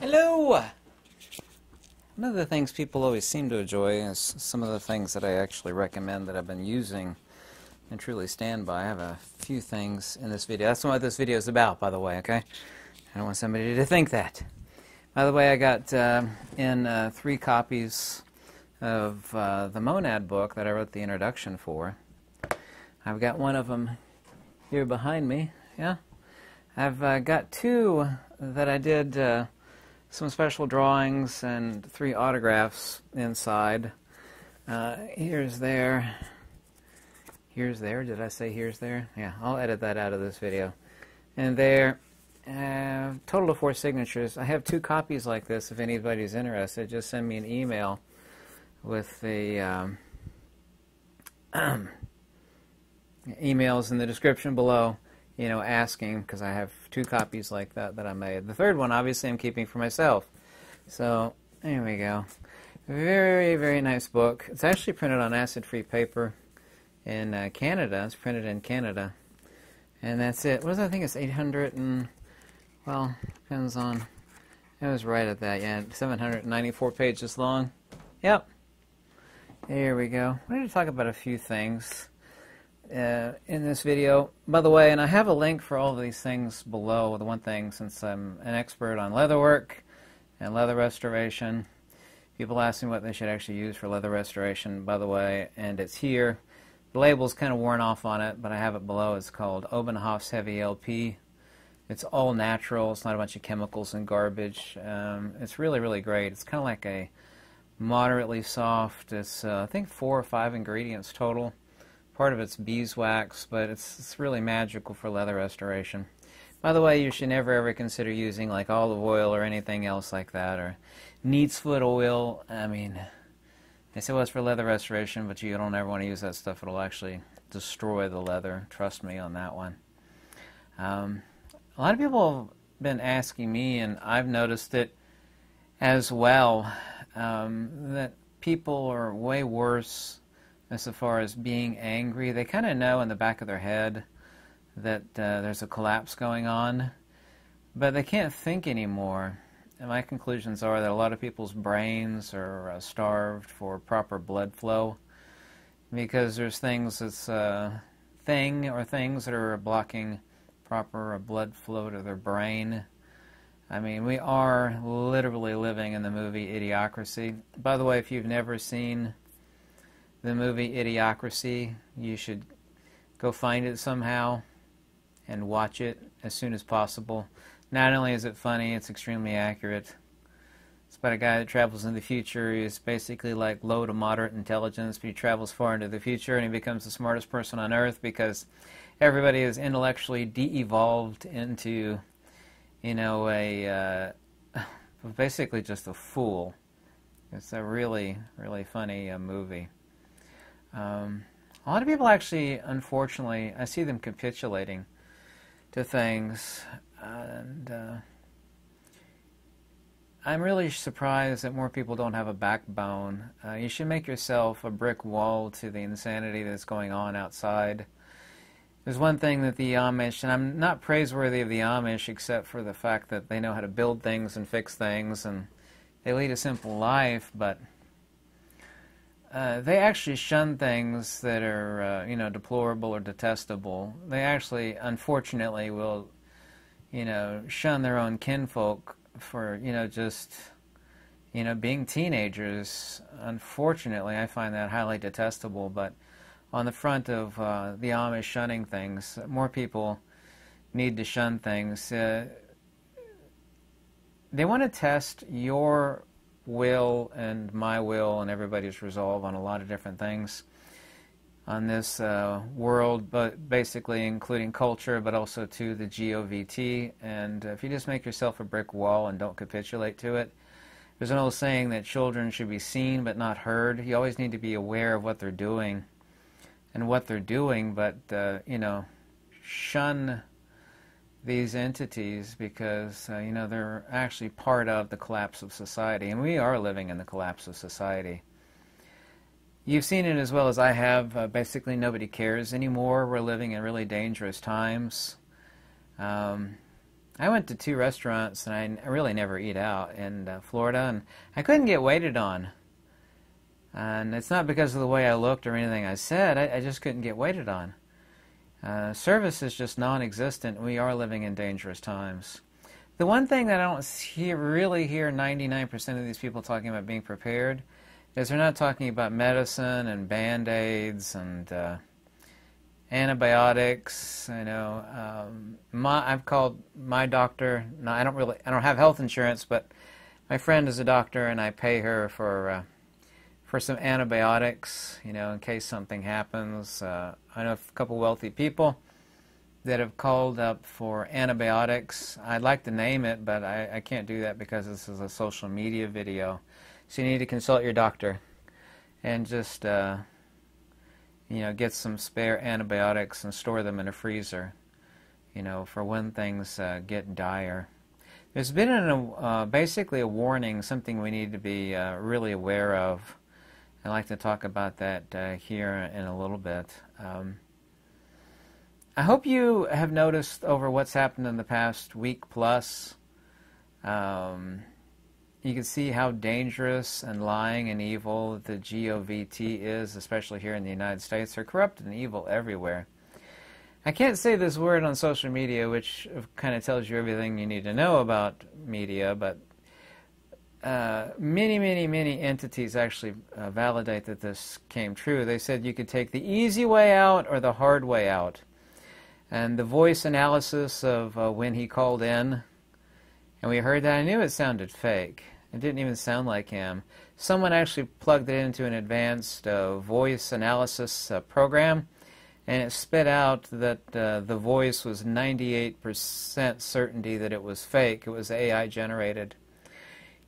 Hello! One of the things people always seem to enjoy is some of the things that I actually recommend that I've been using and truly stand by. I have a few things in this video. That's what this video is about, by the way, okay? I don't want somebody to think that. By the way, I got in 3 copies of the Monad book that I wrote the introduction for. I've got one of them here behind me, yeah? I've got 2 that I did some special drawings and 3 autographs inside. Here's there. Here's there. Did I say here's there? Yeah, I'll edit that out of this video. And there, total of 4 signatures. I have 2 copies like this if anybody's interested. Just send me an email with the emails in the description below, you know, asking, because I have 2 copies like that I made. The 3rd one, obviously, I'm keeping for myself. So, there we go. Very, very nice book. It's actually printed on acid-free paper in Canada. It's printed in Canada. And that's it. What is that? I think it's 800 and, well, depends on, I was right at that, yeah, 794 pages long. Yep. There we go. I wanted to talk about a few things in this video. By the way, and I have a link for all of these things below. The one thing, since I'm an expert on leatherwork and leather restoration, people ask me what they should actually use for leather restoration, by the way, and it's here. The label's kind of worn off on it, but I have it below. It's called Obenauf's Heavy LP. It's all natural. It's not a bunch of chemicals and garbage. It's really, really great. It's kind of like a moderately soft. It's, I think, 4 or 5 ingredients total. Part of it's beeswax, but it's really magical for leather restoration. By the way, you should never ever consider using like olive oil or anything else like that, or neat's foot oil. I mean, they say, well, it's for leather restoration, but you don't ever want to use that stuff. It'll actually destroy the leather. Trust me on that one. A lot of people have been asking me, and I've noticed it as well, that people are way worse as far as being angry. They kind of know in the back of their head that there's a collapse going on, but they can't think anymore. And my conclusions are that a lot of people's brains are starved for proper blood flow, because there's things that's things that are blocking proper blood flow to their brain. I mean, we are literally living in the movie Idiocracy. By the way, if you've never seen the movie Idiocracy, you should go find it somehow and watch it as soon as possible. Not only is it funny, it's extremely accurate. It's about a guy that travels in the future. He's basically like low to moderate intelligence, but he travels far into the future and he becomes the smartest person on Earth because everybody is intellectually de-evolved into, you know, basically just a fool. It's a really, really funny movie. A lot of people actually, unfortunately, I see them capitulating to things, and I'm really surprised that more people don't have a backbone. You should make yourself a brick wall to the insanity that's going on outside. There's one thing that the Amish, and I'm not praiseworthy of the Amish except for the fact that they know how to build things and fix things, and they lead a simple life, but they actually shun things that are, you know, deplorable or detestable. They actually, unfortunately, will, you know, shun their own kinfolk for, you know, just, you know, being teenagers. Unfortunately, I find that highly detestable, but on the front of the Amish shunning things, more people need to shun things. They want to test your will and my will and everybody's resolve on a lot of different things on this world, but basically including culture, but also to the GOVT. And if you just make yourself a brick wall and don't capitulate to it, there's an old saying that children should be seen but not heard. You always need to be aware of what they're doing and what they're doing, but you know, shun these entities because, you know, they're actually part of the collapse of society, and we are living in the collapse of society. You've seen it as well as I have. Basically, nobody cares anymore. We're living in really dangerous times. I I went to 2 restaurants, and I really never eat out in Florida, and I couldn't get waited on. And it's not because of the way I looked or anything I said. I just couldn't get waited on. Service is just non-existent. We are living in dangerous times. The one thing that I don't really hear 99% of these people talking about being prepared is they're not talking about medicine and Band-Aids and antibiotics. You know, I've called my doctor. No, I don't have health insurance, but my friend is a doctor, and I pay her for some antibiotics, you know, in case something happens. I know a couple wealthy people that have called up for antibiotics. I'd like to name it, but I can't do that because this is a social media video. So you need to consult your doctor and just, you know, get some spare antibiotics and store them in a freezer, you know, for when things get dire. There's been basically a warning, something we need to be really aware of. I'd like to talk about that here in a little bit. I hope you have noticed over what's happened in the past week plus, you can see how dangerous and lying and evil the GOVT is, especially here in the United States. They're corrupt and evil everywhere. I can't say this word on social media, which kind of tells you everything you need to know about media, but many entities actually validate that this came true. They said you could take the easy way out or the hard way out. And the voice analysis of when he called in, and we heard that, I knew it sounded fake. It didn't even sound like him. Someone actually plugged it into an advanced voice analysis program, and it spit out that the voice was 98% certainty that it was fake. It was AI generated.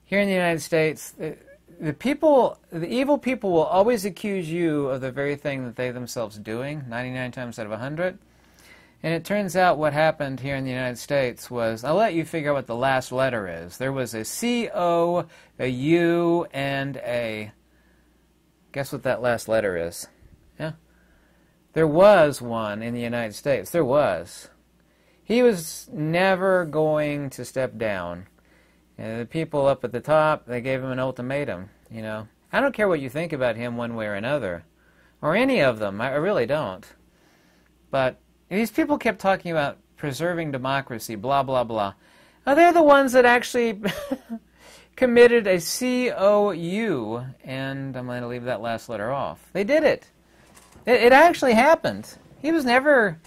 Here in the United States, the evil people will always accuse you of the very thing that they themselves doing, 99 times out of 100. And it turns out what happened here in the United States was, I'll let you figure out what the last letter is. There was a C-O, a U, and a... Guess what that last letter is? Yeah? There was one in the United States. There was. He was never going to step down. The people up at the top, they gave him an ultimatum, you know. I don't care what you think about him one way or another. Or any of them. I really don't. But these people kept talking about preserving democracy, blah, blah, blah. Now, they're the ones that actually committed a C-O-U, and I'm going to leave that last letter off. They did it. It actually happened. He was never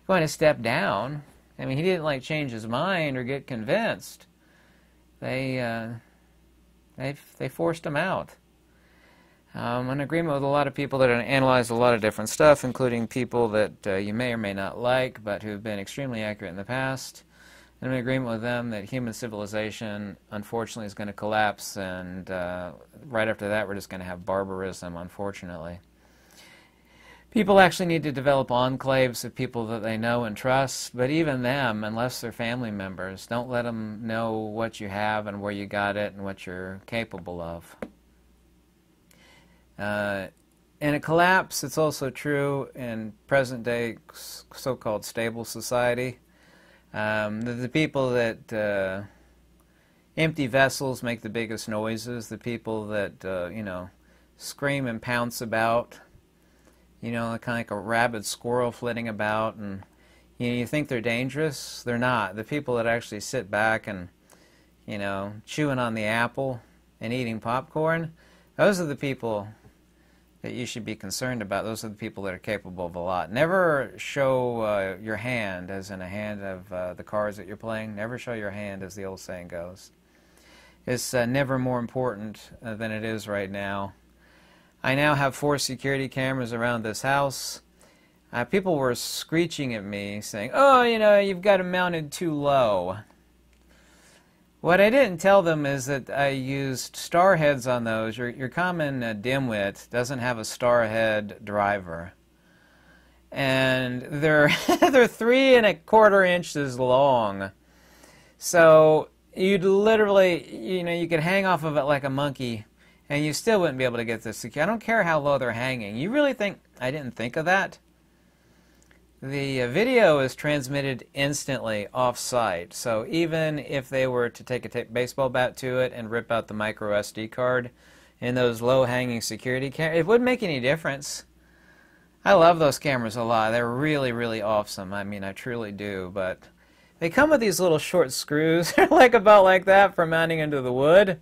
going to step down. I mean, he didn't, like, change his mind or get convinced. They forced him out. I'm in agreement with a lot of people that analyze a lot of different stuff, including people that you may or may not like, but who have been extremely accurate in the past. And I'm in agreement with them that human civilization, unfortunately, is going to collapse, and right after that, we're just going to have barbarism, unfortunately. People actually need to develop enclaves of people that they know and trust, but even them, unless they're family members, don't let them know what you have and where you got it and what you're capable of. In a collapse, it's also true in present-day so-called stable society. The people that empty vessels make the biggest noises, the people that, you know, scream and pounce about, you know, kind of like a rabid squirrel flitting about, and you think they're dangerous. They're not. The people that actually sit back and, you know, chewing on the apple and eating popcorn, those are the people that you should be concerned about. Those are the people that are capable of a lot. Never show your hand, as in a hand of the cards that you're playing. Never show your hand, as the old saying goes. It's never more important than it is right now. I now have 4 security cameras around this house. People were screeching at me, saying, "Oh, you know, you've got it mounted too low." What I didn't tell them is that I used star heads on those. Your common dimwit doesn't have a star head driver. And they're 3 1/4 inches long. So you'd literally, you know, you could hang off of it like a monkey, and you still wouldn't be able to get this secure. I don't care how low they're hanging. You really think I didn't think of that? the video is transmitted instantly off-site. So even if they were to take a baseball bat to it and rip out the micro SD card in those low-hanging security cameras, it wouldn't make any difference. I love those cameras a lot. They're really, really awesome. I mean, I truly do. But they come with these little short screws, about like that for mounting into the wood.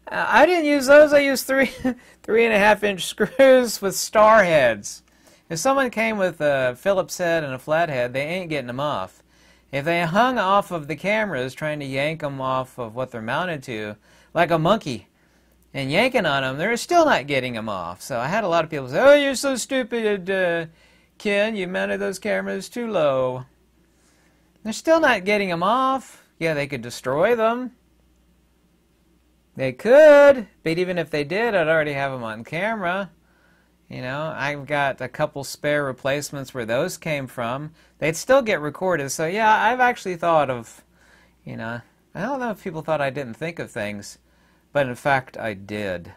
I didn't use those. I used 3.5-inch screws with star heads. If someone came with a Phillips head and a flathead, they ain't getting them off. If they hung off of the cameras trying to yank them off of what they're mounted to, like a monkey, and yanking on them, they're still not getting them off. So I had a lot of people say, "Oh, you're so stupid, Ken, you mounted those cameras too low." They're still not getting them off. Yeah, they could destroy them. They could, but even if they did, I'd already have them on camera. You know, I've got a couple spare replacements where those came from. They'd still get recorded. So yeah, I've actually thought of, I don't know if people thought I didn't think of things, but in fact I did.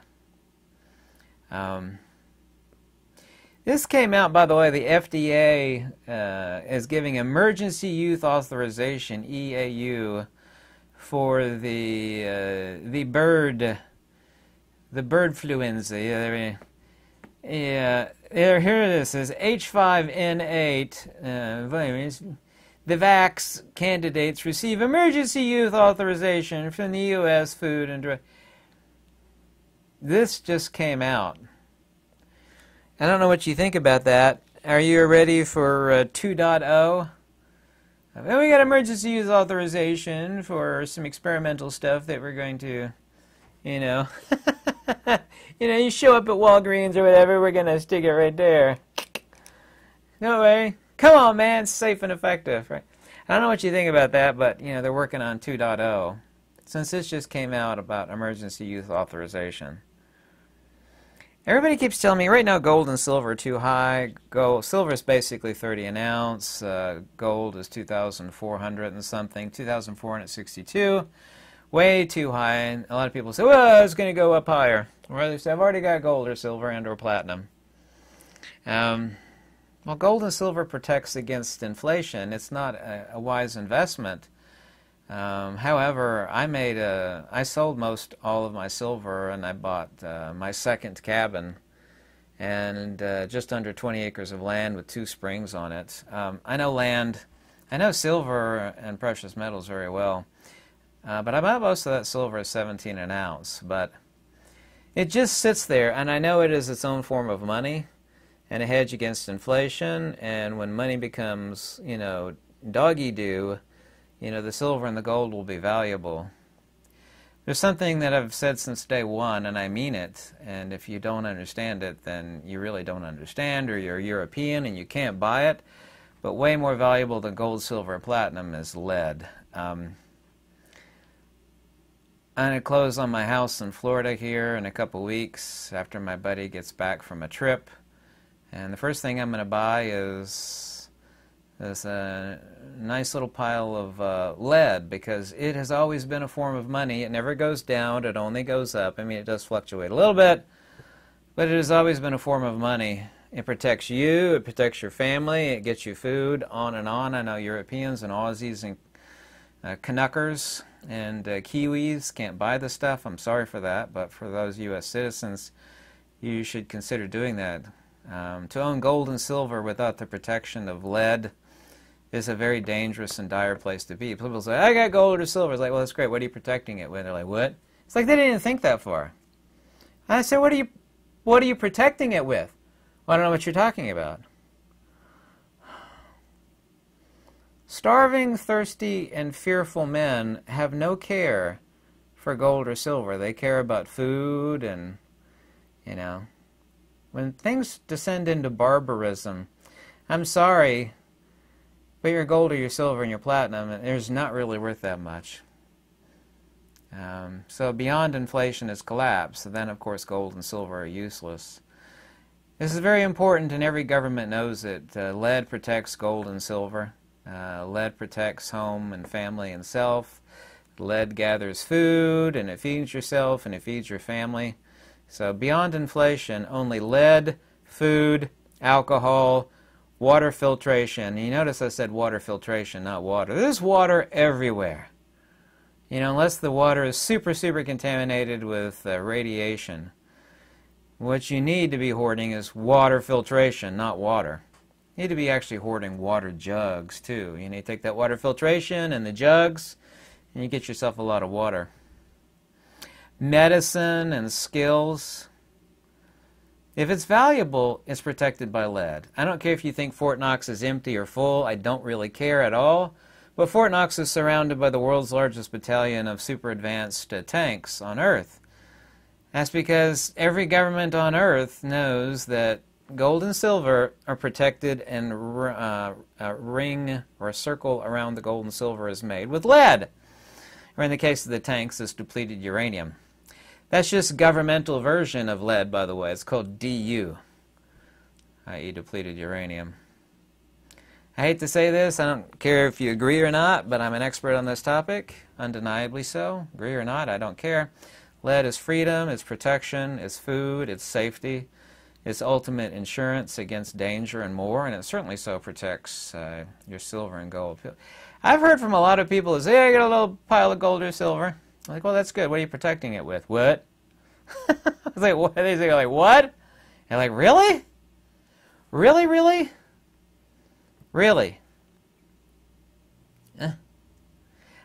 This came out, by the way, the FDA is giving emergency use authorization, EAU, for the bird fluenza. Yeah, here it is. It says H5N8 the vax candidates receive emergency use authorization from the U.S. Food and Drug. This just came out. I don't know what you think about that. Are you ready for 2.0? Well, we got emergency use authorization for some experimental stuff that we're going to, you show up at Walgreens or whatever, we're going to stick it right there. No way. Come on, man, it's safe and effective, right? I don't know what you think about that, but, they're working on 2.0. Since this just came out about emergency use authorization. Everybody keeps telling me right now gold and silver are too high. Silver is basically 30 an ounce. Gold is 2,400 and something, 2,462. Way too high. And a lot of people say, well, it's going to go up higher. Or they say, I've already got gold or silver and or platinum. Well, gold and silver protects against inflation. It's not a wise investment. However, I sold most all of my silver and I bought my second cabin and just under 20 acres of land with 2 springs on it. I know silver and precious metals very well, but I bought most of that silver at 17 an ounce. But it just sits there, and I know it is its own form of money and a hedge against inflation, and when money becomes, dog-eat-do, the silver and the gold will be valuable. There's something that I've said since day one, and I mean it, and if you don't understand it, then you really don't understand, or you're European and you can't buy it. But way more valuable than gold, silver, and platinum is lead. I'm going to close on my house in Florida here in a couple weeks after my buddy gets back from a trip. And the first thing I'm going to buy is a nice little pile of lead, because it has always been a form of money. It never goes down, it only goes up. I mean, it does fluctuate a little bit, but it has always been a form of money. It protects you, it protects your family, it gets you food, on and on. I know Europeans and Aussies and Canuckers and Kiwis can't buy the stuff. I'm sorry for that, but for those U.S. citizens, you should consider doing that. To own gold and silver without the protection of lead is a very dangerous and dire place to be. People say, I got gold or silver. It's like, well, that's great. What are you protecting it with? They're like, what? It's like they didn't even think that far. I said, what are you protecting it with? Well, I don't know what you're talking about. Starving, thirsty, and fearful men have no care for gold or silver. They care about food and, when things descend into barbarism, I'm sorry, but your gold or your silver and your platinum is not really worth that much. So beyond inflation has collapsed. So then, of course, gold and silver are useless. This is very important, and every government knows it. Lead protects gold and silver. Lead protects home and family and self. Lead gathers food, and it feeds yourself, and it feeds your family. So beyond inflation, only lead, food, alcohol, water filtration. And you notice I said water filtration, not water. There's water everywhere. You know, unless the water is super, super contaminated with radiation. What you need to be hoarding is water filtration, not water. You need to be actually hoarding water jugs, too. You need to take that water filtration and the jugs, and you get yourself a lot of water. Medicine and skills. If it's valuable, it's protected by lead. I don't care if you think Fort Knox is empty or full. I don't really care at all. But Fort Knox is surrounded by the world's largest battalion of super advanced tanks on Earth. That's because every government on Earth knows that gold and silver are protected, and a ring or a circle around the gold and silver is made with lead. Or in the case of the tanks, it's depleted uranium. That's just governmental version of lead, by the way. It's called DU, i.e. depleted uranium. I hate to say this, I don't care if you agree or not, but I'm an expert on this topic, undeniably so. Agree or not, I don't care. Lead is freedom, it's protection, it's food, it's safety, it's ultimate insurance against danger and more, and it certainly so protects your silver and gold. I've heard from a lot of people who say, hey, I got a little pile of gold or silver. I'm like, well, that's good. What are you protecting it with? What? I was like, what? They say, like, what? And like, really? Really, really? Really?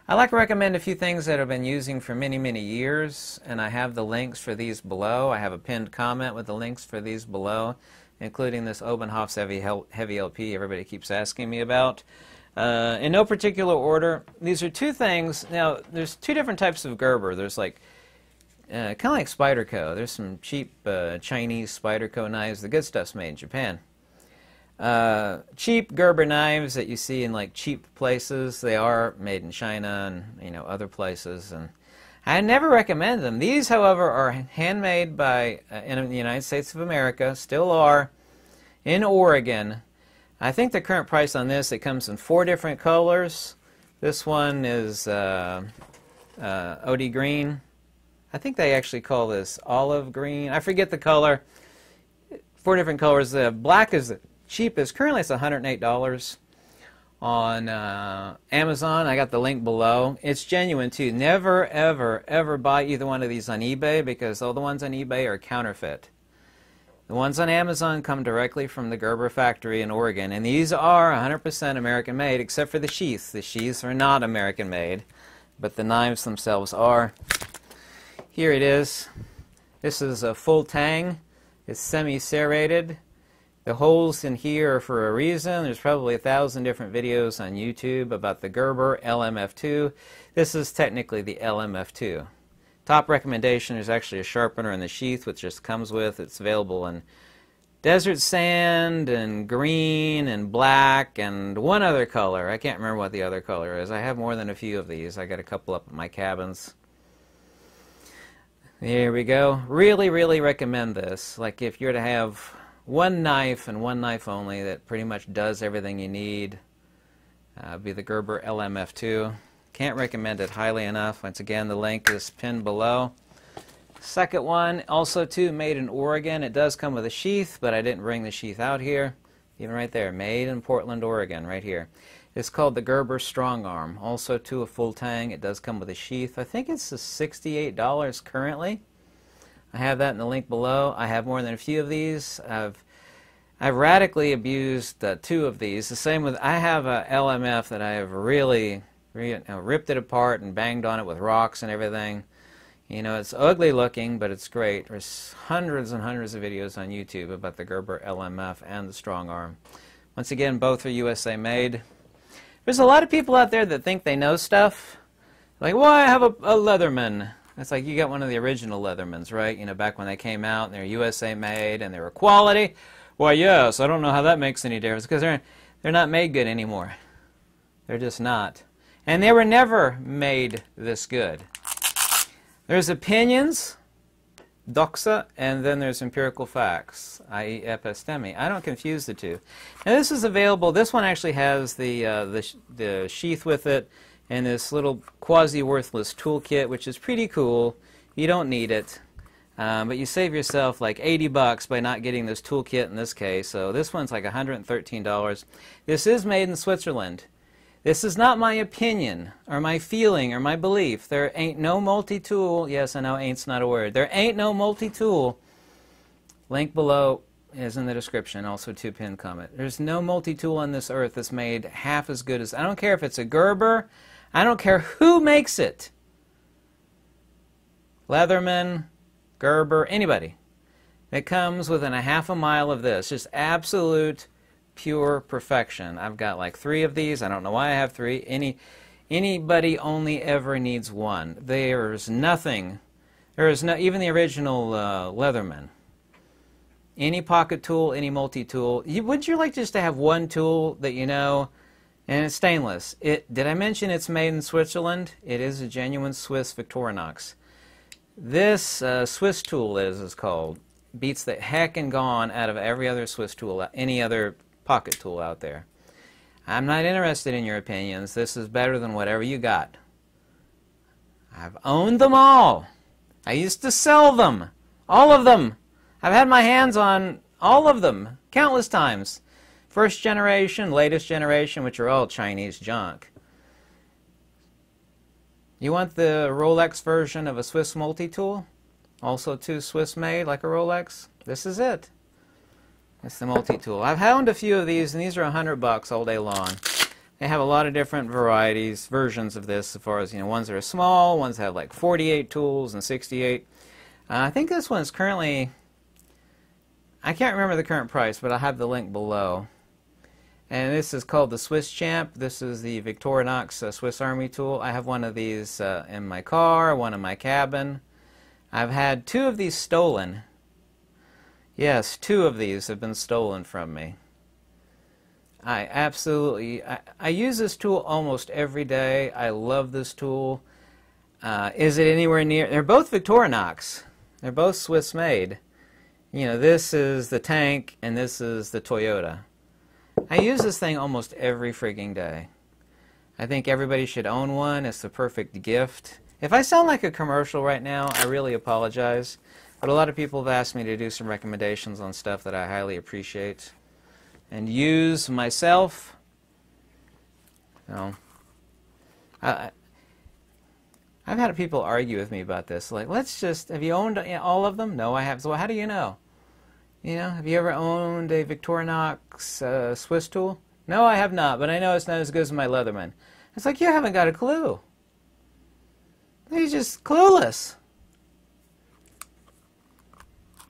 I'd like to recommend a few things that I've been using for many, many years, and I have the links for these below. I have a pinned comment with the links for these below, including this Obenauf's Heavy LP everybody keeps asking me about. In no particular order, these are two things. Now, there's two different types of Gerber. There's like, kind of like Spyderco. There's some cheap Chinese Spyderco knives. The good stuff's made in Japan. Cheap Gerber knives that you see in like cheap places, they are made in China and, you know, other places, and I never recommend them. These, however, are handmade by in the United States of America, still are, in Oregon. I think the current price on this, it comes in 4 different colors. This one is OD green. I think they actually call this olive green. I forget the color. 4 different colors. The black is the cheapest. Currently it's $108 on Amazon. I got the link below. It's genuine too. Never, ever, ever buy either one of these on eBay, because all the ones on eBay are counterfeit. The ones on Amazon come directly from the Gerber factory in Oregon, and these are 100% American made, except for the sheaths. The sheaths are not American made, but the knives themselves are. Here it is. This is a full tang. It's semi-serrated. The holes in here are for a reason. There's probably 1,000 different videos on YouTube about the Gerber LMF2. This is technically the LMF2. Top recommendation is actually a sharpener in the sheath, which just comes with. It's available in desert sand and green and black and one other color. I can't remember what the other color is. I have more than a few of these. I got a couple up at my cabins. Here we go. Really, really recommend this. Like if you're to have one knife and one knife only that pretty much does everything you need, be the Gerber LMF2. Can't recommend it highly enough. Once again, the link is pinned below. Second one, also too, made in Oregon. It does come with a sheath, but I didn't bring the sheath out here. Even right there, made in Portland, Oregon, right here. It's called the Gerber STRONGARM. Also too, a full tang. It does come with a sheath. I think it's $68 currently. I have that in the link below. I have more than a few of these. I've radically abused 2 of these. The same with, I have a LMF that I have really ripped it apart and banged on it with rocks and everything. You know, it's ugly looking, but it's great. There's hundreds and hundreds of videos on YouTube about the Gerber LMF and the STRONGARM. Once again, both are USA made. There's a lot of people out there that think they know stuff. Like, well, I have a Leatherman. It's like you got one of the original Leathermans, right? You know, back when they came out and they're USA made and they were quality. Why, yes, I don't know how that makes any difference, because they're not made good anymore. They're just not. And they were never made this good. There's opinions, doxa, and then there's empirical facts, i.e. episteme. I don't confuse the two. Now this is available. This one actually has the sheath with it and this little quasi-worthless toolkit, which is pretty cool. You don't need it. But you save yourself like 80 bucks by not getting this toolkit in this case. So this one's like $113. This is made in Switzerland. This is not my opinion or my feeling or my belief. There ain't no multi-tool. Yes, I know ain't's not a word. There ain't no multi-tool. Link below is in the description. Also 2-pin comment. There's no multi-tool on this earth that's made half as good as... I don't care if it's a Gerber. I don't care who makes it. Leatherman, Gerber, anybody. It comes within a half a mile of this. Just absolute pure perfection. I've got like 3 of these. I don't know why I have 3. Anybody only ever needs one. There's nothing. There is no, even the original Leatherman. Any pocket tool, any multi-tool. Wouldn't you like just to have one tool that you know, and it's stainless? Did I mention it's made in Switzerland? It is a genuine Swiss Victorinox. This SwissTool is called. Beats the heck and gone out of every other SwissTool, any other pocket tool out there. I'm not interested in your opinions. This is better than whatever you got. I've owned them all. I used to sell them. All of them. I've had my hands on all of them countless times. First generation, latest generation, which are all Chinese junk. You want the Rolex version of a Swiss multi-tool? Also too Swiss made, like a Rolex? This is it. It's the multi-tool. I've owned a few of these, and these are $100 all day long. They have a lot of different varieties, versions of this, as far as, you know, ones that are small, ones that have like 48 tools and 68. I think this one's currently, I can't remember the current price, but I'll have the link below. And this is called the Swiss Champ. This is the Victorinox Swiss Army tool. I have one of these in my car, one in my cabin. I've had 2 of these stolen. Yes, 2 of these have been stolen from me. I use this tool almost every day. I love this tool. Is it anywhere near? They're both Victorinox. They're both Swiss made. You know, this is the tank and this is the Toyota. I use this thing almost every frigging day. I think everybody should own one. It's the perfect gift. If I sound like a commercial right now, I really apologize. But a lot of people have asked me to do some recommendations on stuff that I highly appreciate and use myself. You know, I've had people argue with me about this. Like, let's just, have you owned all of them? No, I have. So how do you know? You know, have you ever owned a Victorinox SwissTool? No, I have not, but I know it's not as good as my Leatherman. It's like, you haven't got a clue. You're just clueless.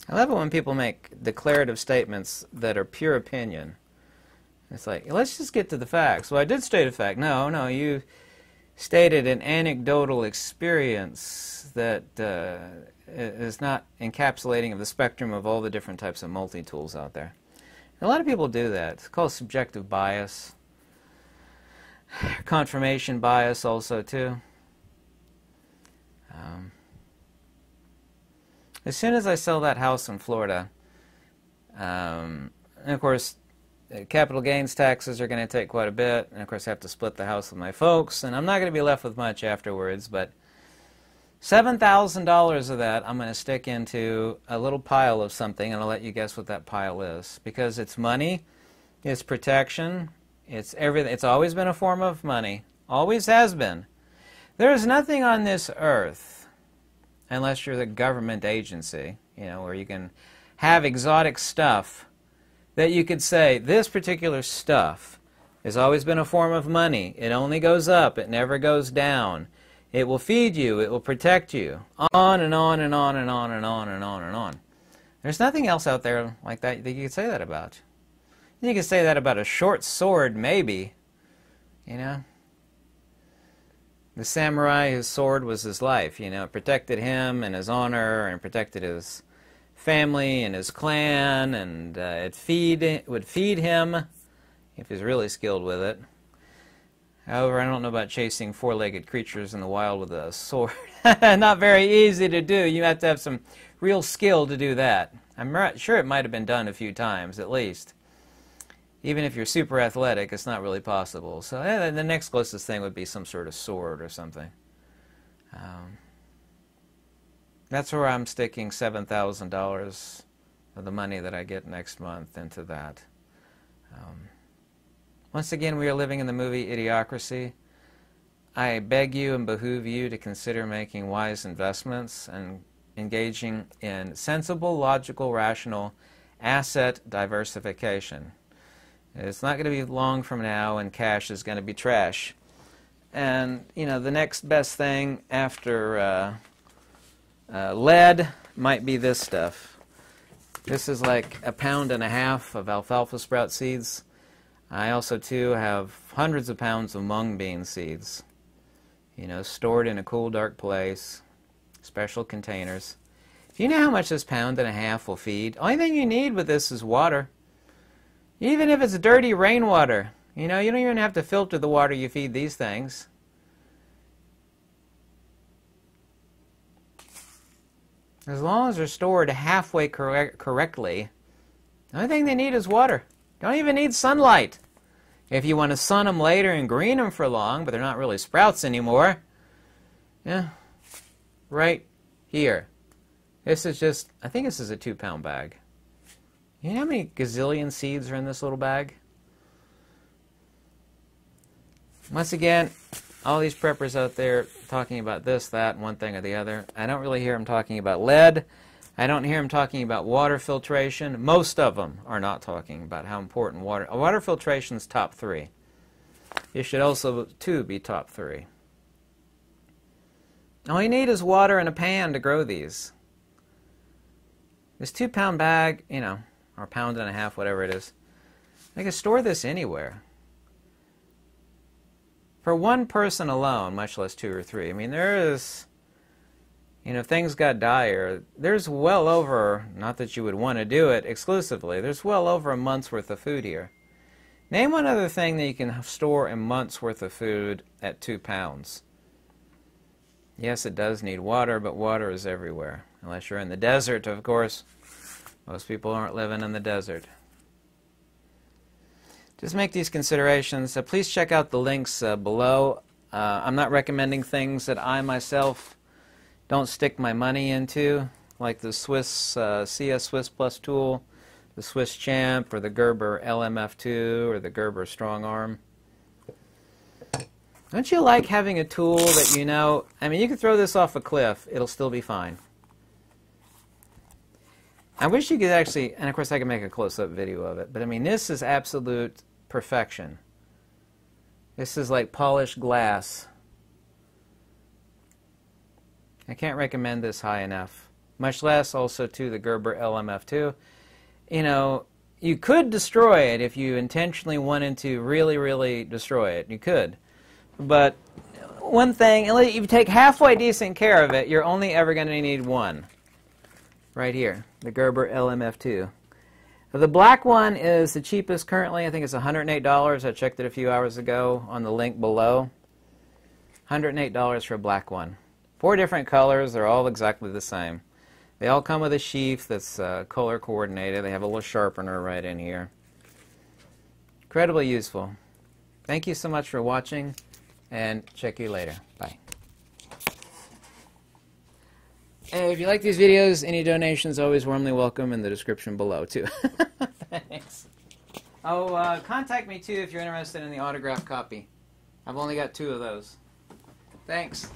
I love it when people make declarative statements that are pure opinion. It's like, let's just get to the facts. Well, I did state a fact. No, you stated an anecdotal experience that is not encapsulating of the spectrum of all the different types of multi-tools out there. And a lot of people do that. It's called subjective bias. Confirmation bias also, too. As soon as I sell that house in Florida, and of course, capital gains taxes are going to take quite a bit, and of course I have to split the house with my folks, and I'm not going to be left with much afterwards, but $7,000 of that I'm going to stick into a little pile of something, and I'll let you guess what that pile is. Because it's money, it's protection, it's everything. It's always been a form of money. Always has been. There is nothing on this earth, unless you're the government agency, you know, where you can have exotic stuff that you could say, this particular stuff has always been a form of money. It only goes up. It never goes down. It will feed you. It will protect you. On and on and on and on and on and on and on. There's nothing else out there like that that you could say that about. You can say that about a short sword, maybe. You know? The samurai, his sword was his life, you know. It protected him and his honor and protected his family and his clan, and it would feed him if he's really skilled with it. However, I don't know about chasing 4-legged creatures in the wild with a sword. Not very easy to do. You have to have some real skill to do that. I'm sure it might have been done a few times, at least. Even if you're super athletic, it's not really possible. So the next closest thing would be some sort of sword or something. that's where I'm sticking $7,000 of the money that I get next month into that. Once again, we are living in the movie Idiocracy. I beg you and behoove you to consider making wise investments and engaging in sensible, logical, rational asset diversification. It's not going to be long from now and cash is going to be trash. And, you know, the next best thing after lead might be this stuff. This is like 1.5 pounds of alfalfa sprout seeds. I also, too, have hundreds of pounds of mung bean seeds, you know, stored in a cool, dark place, special containers. Do you know how much this 1.5 pounds will feed? Only thing you need with this is water. Even if it's dirty rainwater, you know, you don't even have to filter the water you feed these things. As long as they're stored halfway correctly, the only thing they need is water. Don't even need sunlight. If you want to sun them later and green them for long, but they're not really sprouts anymore, yeah, right here. This is just, I think this is a 2-pound bag. You know how many gazillion seeds are in this little bag? Once again, all these preppers out there talking about this, that, and one thing or the other. I don't really hear them talking about lead. I don't hear them talking about water filtration. Most of them are not talking about how important water filtration is top 3. It should also, too, be top 3. All you need is water and a pan to grow these. This 2-pound bag, you know, or 1.5 pounds, whatever it is, I can store this anywhere. For one person alone, much less 2 or 3, I mean, there is, you know, if things got dire, there's well over, not that you would want to do it exclusively, there's well over a month's worth of food here. Name one other thing that you can store a month's worth of food at 2 pounds. Yes, it does need water, but water is everywhere. Unless you're in the desert, of course. Most people aren't living in the desert. Just make these considerations. Please check out the links below. I'm not recommending things that I myself don't stick my money into, like the Swiss Swiss Plus tool, the Swiss Champ, or the Gerber LMFII, or the Gerber STRONGARM. Don't you like having a tool that you know, I mean, you could throw this off a cliff, it'll still be fine. I wish you could actually, and of course I could make a close-up video of it, but I mean, this is absolute perfection. This is like polished glass. I can't recommend this high enough. Much less also to the Gerber LMFII. You know, you could destroy it if you intentionally wanted to really, really destroy it. You could. But one thing, if you take halfway decent care of it, you're only ever going to need one. Right here, the Gerber LMFII. The black one is the cheapest currently. I think it's $108. I checked it a few hours ago on the link below. $108 for a black one. 4 different colors. They're all exactly the same. They all come with a sheath that's color coordinated. They have a little sharpener right in here. Incredibly useful. Thank you so much for watching, and check you later. Bye. Hey, if you like these videos, any donations always warmly welcome in the description below, too. Thanks. Oh, contact me, too, if you're interested in the autographed copy. I've only got 2 of those. Thanks.